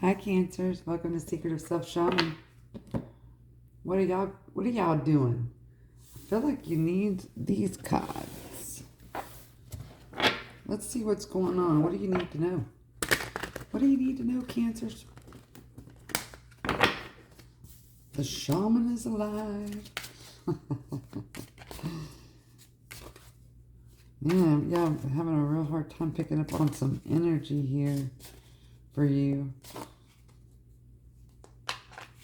Hi Cancers, welcome to Secret of Self Shaman. What are y'all doing? I feel like you need these cards. Let's see what's going on. What do you need to know? What do you need to know, Cancers? The shaman is alive. Yeah, I'm having a real hard time picking up on some energy here for you.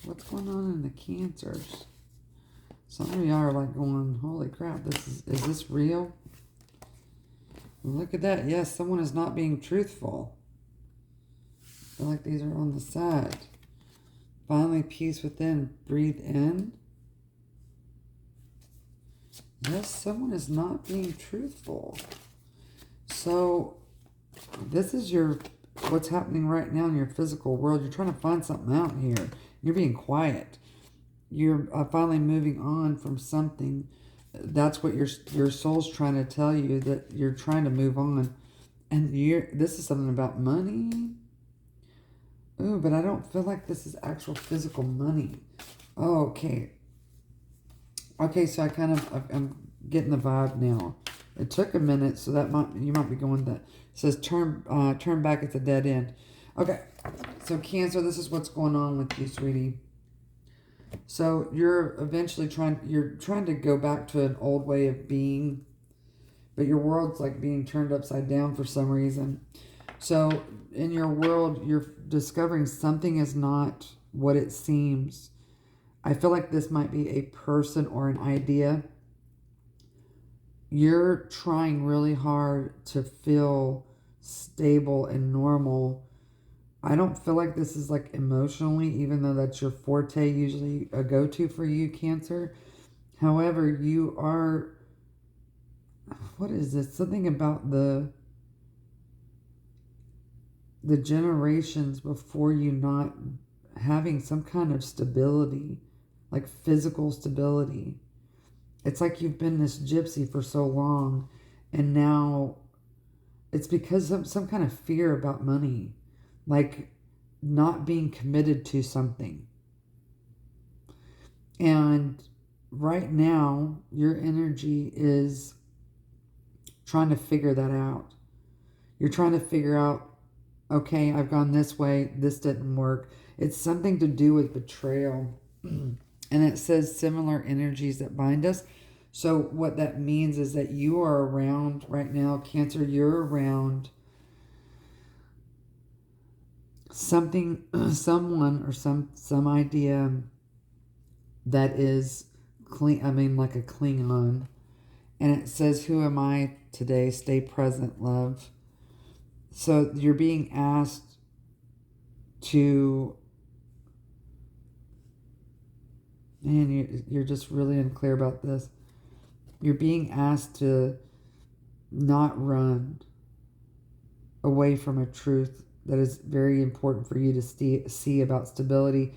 What's going on in the Cancers? Some of y'all are like going, holy crap, is this real? Look at that. Yes, someone is not being truthful. I feel like these are on the side. Finally, peace within. Breathe in. Yes, someone is not being truthful. So, this is what's happening right now in your physical world. You're trying to find something out here. You're being quiet. You're finally moving on from something. That's what your soul's trying to tell you, that you're trying to move on. And this is something about money. Ooh, but I don't feel like this is actual physical money. Oh, okay. Okay, so I'm getting the vibe now. It took a minute, so you might be going that. It says turn back at the dead end. Okay, so Cancer, this is what's going on with you, sweetie. So you're eventually trying to go back to an old way of being, but your world's like being turned upside down for some reason. So in your world, you're discovering something is not what it seems. I feel like this might be a person or an idea. You're trying really hard to feel stable and normal. I don't feel like this is like emotionally, even though that's your forte, usually a go-to for you, Cancer. However, you are, what is this? Something about the generations before you not having some kind of stability, like physical stability. It's like you've been this gypsy for so long, and now it's because of some kind of fear about money, like not being committed to something. And right now, your energy is trying to figure that out. You're trying to figure out, okay, I've gone this way, this didn't work. It's something to do with betrayal. And it says similar energies that bind us. So what that means is that you are around right now, Cancer, you're around something, someone or some idea that is like a Klingon. And it says, who am I today? Stay present, love. So you're being asked to, and you're just really unclear about this. You're being asked to not run away from a truth that is very important for you to see about stability.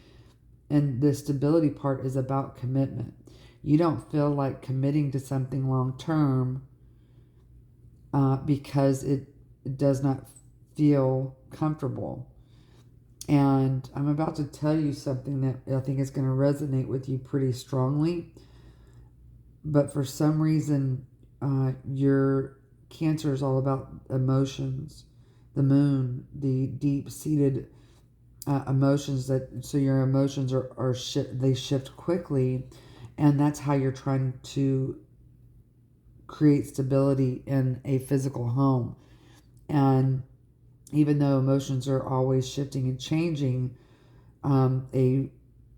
And the stability part is about commitment. You don't feel like committing to something long term because it does not feel comfortable. And I'm about to tell you something that I think is going to resonate with you pretty strongly. But for some reason, your Cancer is all about emotions. The moon, the deep-seated emotions so your emotions they shift quickly, and that's how you're trying to create stability in a physical home. And even though emotions are always shifting and changing, a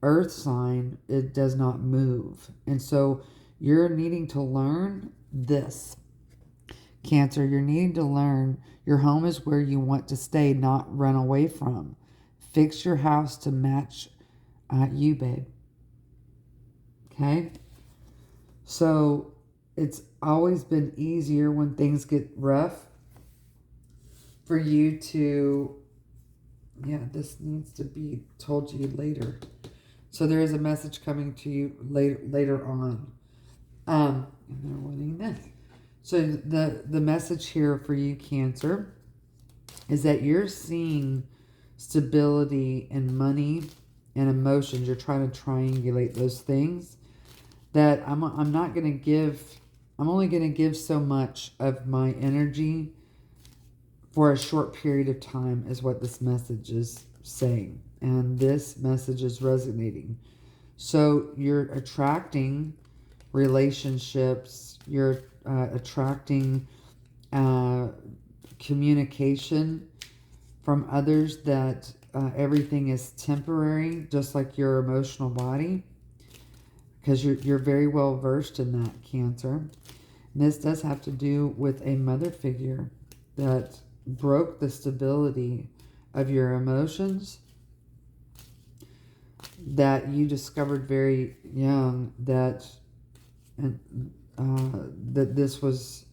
earth sign, it does not move. And so you're needing to learn this, Cancer. You're needing to learn your home is where you want to stay, not run away from. Fix your house to match you, babe. Okay? So it's always been easier when things get rough for you to, this needs to be told to you later. So there is a message coming to you later on. And they're wanting this. So the message here for you, Cancer, is that you're seeing stability and money and emotions. You're trying to triangulate those things. That I'm not going to give, I'm only going to give so much of my energy for a short period of time, is what this message is saying. And this message is resonating. So you're attracting relationships, you're attracting communication from others, that everything is temporary, just like your emotional body, because you're very well versed in that, Cancer. And this does have to do with a mother figure that broke the stability of your emotions, that you discovered very young, that that this was,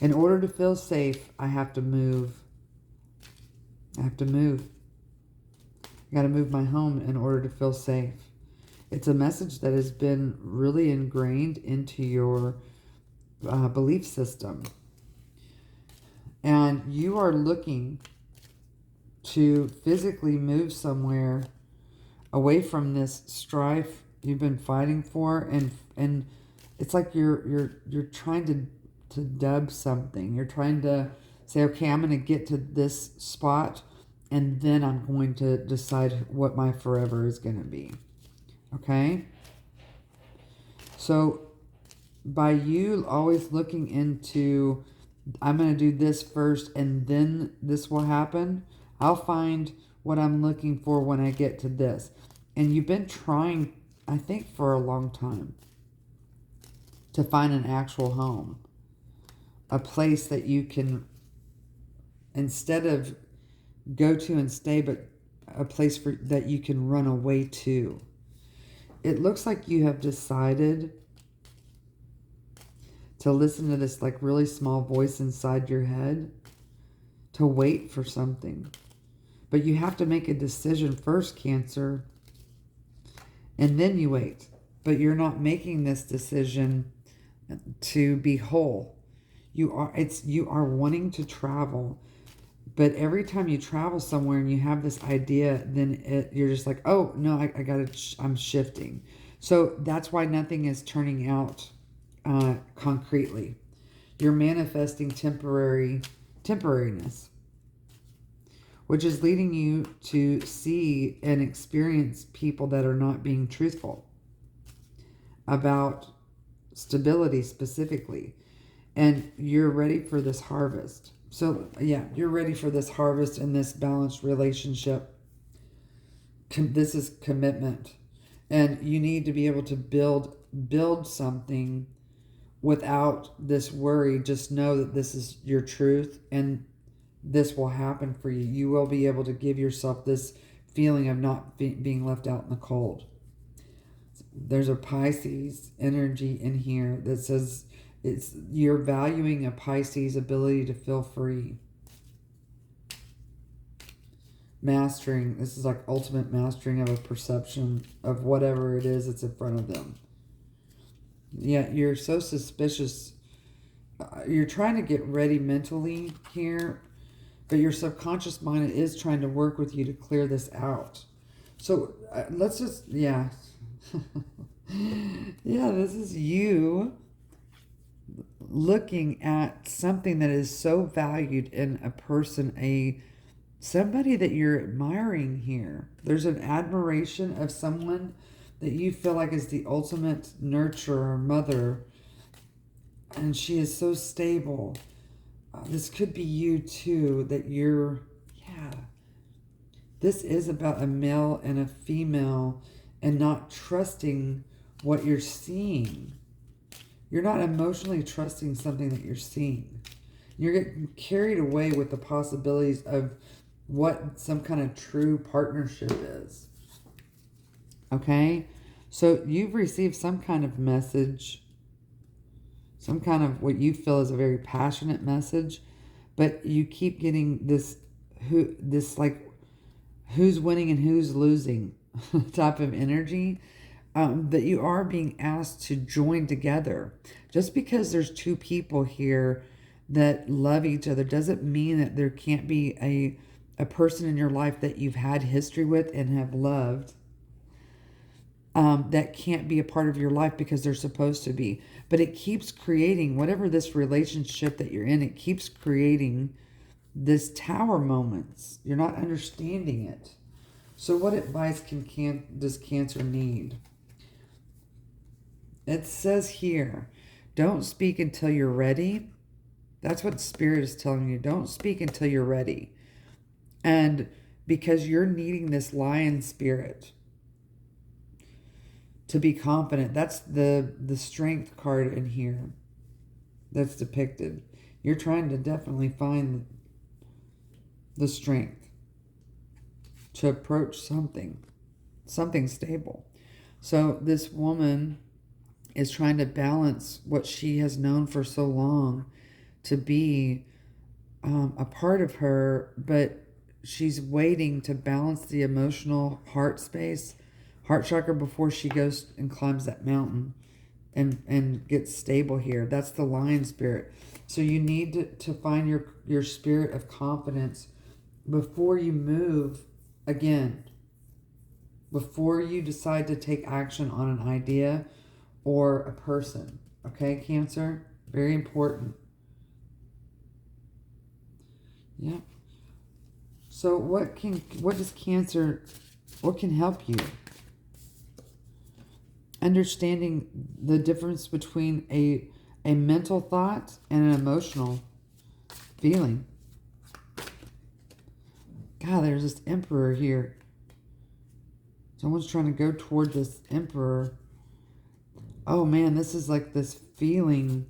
in order to feel safe, I have to move. I have to move. I got to move my home in order to feel safe. It's a message that has been really ingrained into your belief system. And you are looking to physically move somewhere away from this strife you've been fighting for, and it's like you're trying to dub something. You're trying to say, okay, I'm going to get to this spot, and then I'm going to decide what my forever is going to be. Okay? So by you always looking into, I'm going to do this first and then this will happen, I'll find what I'm looking for when I get to this. And you've been trying, I think, for a long time to find an actual home. A place that you can, instead of go to and stay, but a place that you can run away to. It looks like you have decided to listen to this like really small voice inside your head, to wait for something. But you have to make a decision first, Cancer, and then you wait. But you're not making this decision to be whole. You are wanting to travel, but every time you travel somewhere and you have this idea, then you're just like, oh no, I'm shifting. So that's why nothing is turning out concretely. You're manifesting temporariness, which is leading you to see and experience people that are not being truthful about stability specifically. And you're ready for this harvest. So yeah, you're ready for this harvest and this balanced relationship. This is commitment. And you need to be able to build something without this worry. Just know that this is your truth and this will happen for you. You will be able to give yourself this feeling of not being left out in the cold. There's a Pisces energy in here that says you're valuing a Pisces ability to feel free. Mastering, this is like ultimate mastering of a perception of whatever it is that's in front of them. Yeah, you're so suspicious. You're trying to get ready mentally here, but your subconscious mind is trying to work with you to clear this out. So let's just, yeah. Yeah, this is you looking at something that is so valued in a person, somebody that you're admiring here. There's an admiration of someone that you feel like is the ultimate nurturer, mother, and she is so stable. This could be you too, that you're, yeah. This is about a male and a female and not trusting what you're seeing. You're not emotionally trusting something that you're seeing. You're getting carried away with the possibilities of what some kind of true partnership is. Okay? So you've received some kind of message, some kind of what you feel is a very passionate message, but you keep getting this like who's winning and who's losing type of energy. That you are being asked to join together. Just because there's two people here that love each other doesn't mean that there can't be a person in your life that you've had history with and have loved, that can't be a part of your life because they're supposed to be. But it keeps creating, whatever this relationship that you're in, it keeps creating this tower moments. You're not understanding it. So what advice does Cancer need? It says here, don't speak until you're ready. That's what Spirit is telling you. Don't speak until you're ready. And because you're needing this lion spirit to be confident. That's the strength card in here that's depicted. You're trying to definitely find the strength to approach something stable. So this woman is trying to balance what she has known for so long to be a part of her, but she's waiting to balance the emotional heart chakra before she goes and climbs that mountain and gets stable here. That's the lion spirit. So you need to find your spirit of confidence before you move again, before you decide to take action on an idea or a person. Okay, Cancer? Very important. Yeah. So what can help you? Understanding the difference between a mental thought and an emotional feeling. God, there's this emperor here. Someone's trying to go toward this emperor. Oh man, this is like this feeling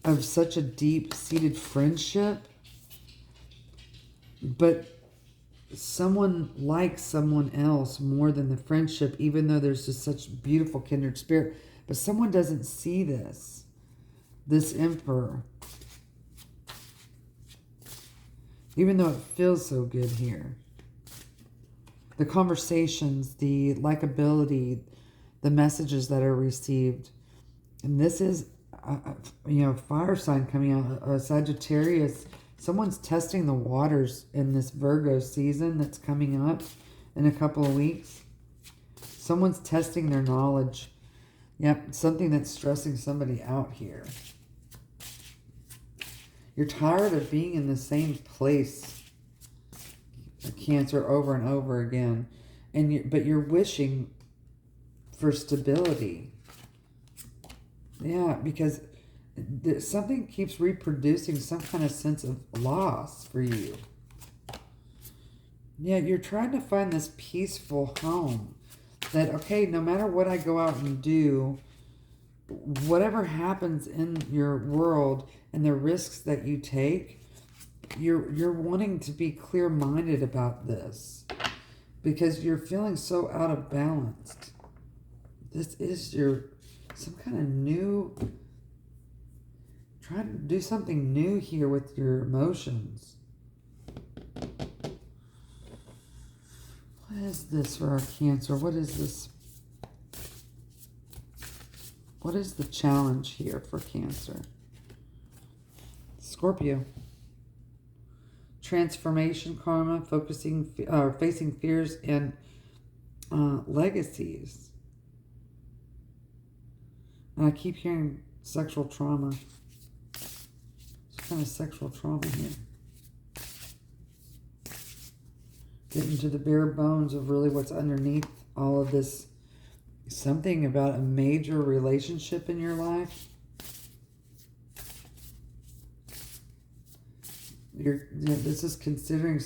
of such a deep-seated friendship. But someone likes someone else more than the friendship, even though there's just such beautiful kindred spirit. But someone doesn't see this emperor. Even though it feels so good here. The conversations, the likability, the messages that are received. And this is, fire sign coming out, a Sagittarius. Someone's testing the waters in this Virgo season that's coming up in a couple of weeks. Someone's testing their knowledge. Yep, something that's stressing somebody out here. You're tired of being in the same place, Cancer, over and over again. But you're wishing for stability. Yeah, because something keeps reproducing some kind of sense of loss for you. Yeah, you're trying to find this peaceful home that, okay, no matter what I go out and do, whatever happens in your world and the risks that you take, you're wanting to be clear-minded about this because you're feeling so out of balance. This is some kind of new, trying to do something new here with your emotions. What is this for our Cancer? What is this? What is the challenge here for Cancer? Scorpio. Transformation karma, facing fears and legacies. And I keep hearing sexual trauma. What kind of sexual trauma here? Getting to the bare bones of really what's underneath all of this. Something about a major relationship in your life. This is considering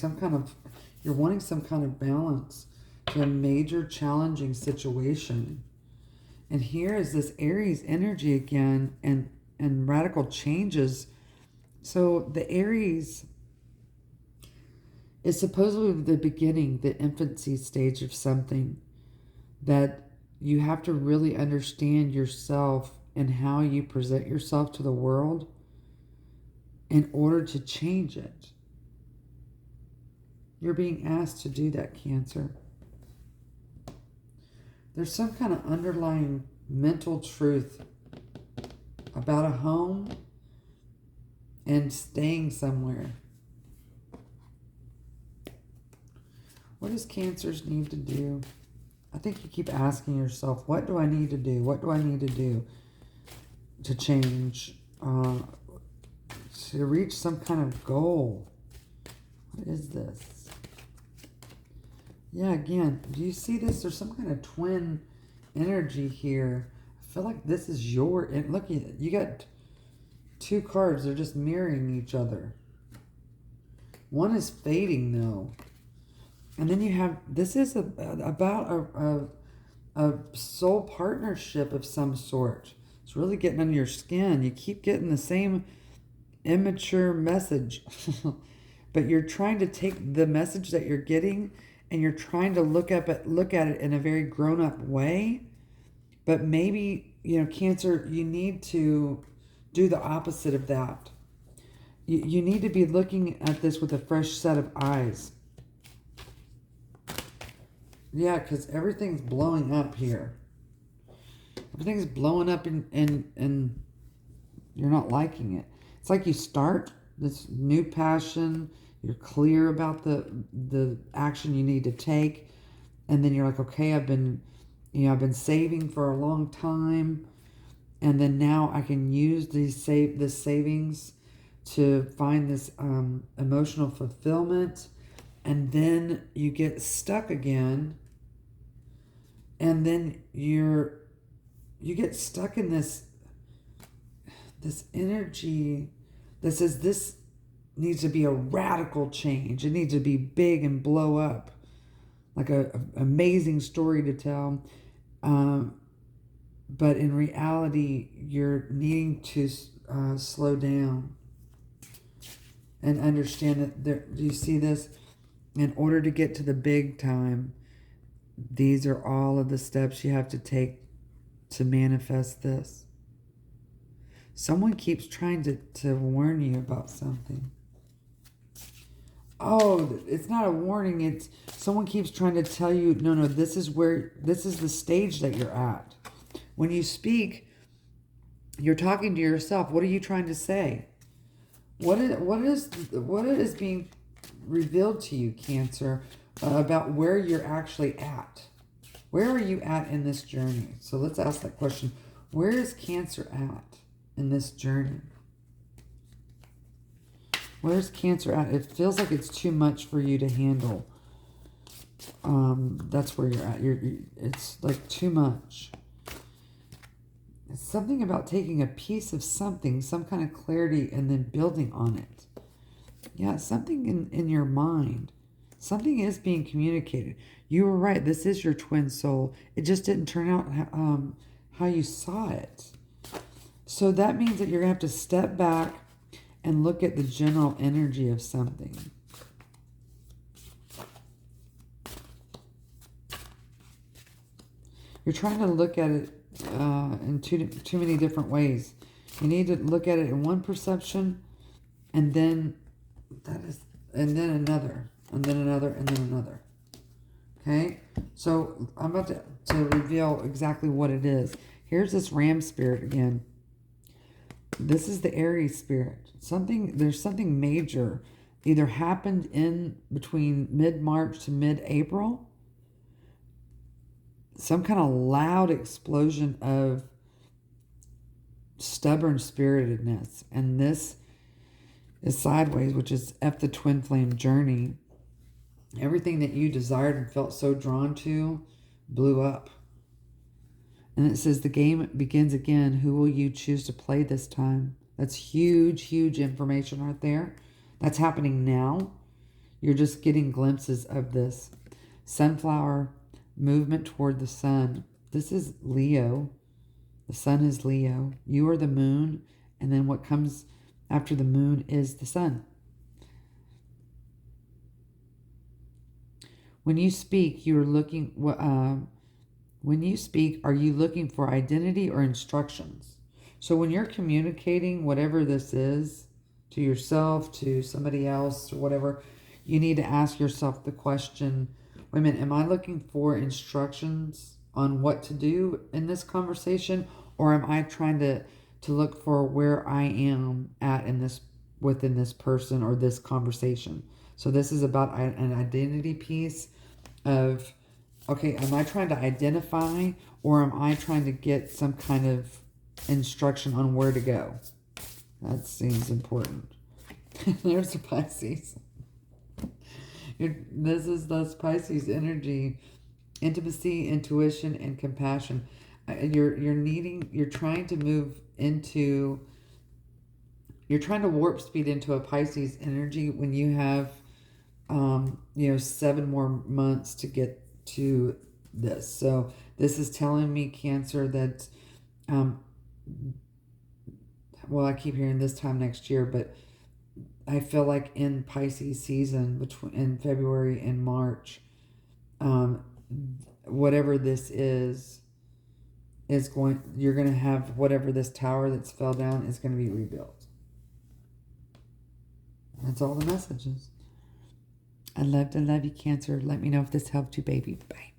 you're wanting some kind of balance to a major challenging situation. And here is this Aries energy again and radical changes. So the Aries is supposedly the beginning, the infancy stage of something that you have to really understand yourself and how you present yourself to the world in order to change it. You're being asked to do that, Cancer. There's some kind of underlying mental truth about a home and staying somewhere. What does Cancers need to do? I think you keep asking yourself, what do I need to do? What do I need to do to change, to reach some kind of goal? What is this? Yeah, again, do you see this? There's some kind of twin energy here. I feel like this is your, and look, you got two cards. They're just mirroring each other. One is fading, though. And then you have, this is about a soul partnership of some sort. It's really getting under your skin. You keep getting the same immature message. But you're trying to take the message that you're getting and you're trying to look at it in a very grown-up way. But maybe, Cancer, you need to do the opposite of that. You need to be looking at this with a fresh set of eyes. Yeah, because everything's blowing up here. Everything's blowing up and you're not liking it. It's like you start this new passion. You're clear about the action you need to take. And then you're like, okay, I've been saving for a long time. And then now I can use this savings to find this emotional fulfillment. And then you get stuck again. And then you get stuck in this energy that says this needs to be a radical change. It needs to be big and blow up, like an amazing story to tell. But in reality, you're needing to slow down and understand that do you see this? In order to get to the big time, these are all of the steps you have to take to manifest this. Someone keeps trying to warn you about something. Oh, it's not a warning. It's someone keeps trying to tell you, no, this is the stage that you're at. When you speak, you're talking to yourself. What are you trying to say? What is being revealed to you, Cancer, about where you're actually at? Where are you at in this journey? So let's ask that question. Where is Cancer at in this journey? Where's Cancer at? It feels like it's too much for you to handle. That's where you're at. It's like too much. It's something about taking a piece of something, some kind of clarity, and then building on it. Yeah, something in your mind. Something is being communicated. You were right. This is your twin soul. It just didn't turn out how you saw it. So that means that you're going to have to step back and look at the general energy of something. You're trying to look at it in too many different ways. You need to look at it in one perception, and then another, and then another, and then another. Okay? So I'm about to reveal exactly what it is. Here's this ram spirit again. This is the Aries spirit. There's something major either happened in between mid-March to mid-April. Some kind of loud explosion of stubborn spiritedness. And this is sideways, which is F the twin flame journey. Everything that you desired and felt so drawn to blew up. And it says the game begins again. Who will you choose to play this time? That's huge, huge information right there. That's happening now. You're just getting glimpses of this. Sunflower movement toward the sun. This is Leo. The sun is Leo. You are the moon. And then what comes after the moon is the sun. When you speak, you're looking... When you speak, are you looking for identity or instructions? So when you're communicating whatever this is to yourself, to somebody else, or whatever, you need to ask yourself the question, wait a minute, am I looking for instructions on what to do in this conversation? Or am I trying to look for where I am at within this person or this conversation? So this is about an identity piece. of, okay, am I trying to identify or am I trying to get some kind of instruction on where to go? That seems important. There's a Pisces. This is those Pisces energy, intimacy, intuition, and compassion. You're trying to move into, you're trying to warp speed into a Pisces energy when you have, 7 more months to get to this. So this is telling me, Cancer, that, well, I keep hearing this time next year, but I feel like in Pisces season, between in February and March, whatever this is going, you're going to have whatever this tower that's fell down is going to be rebuilt. That's all the messages. I love you, Cancer. Let me know if this helped you, baby. Bye.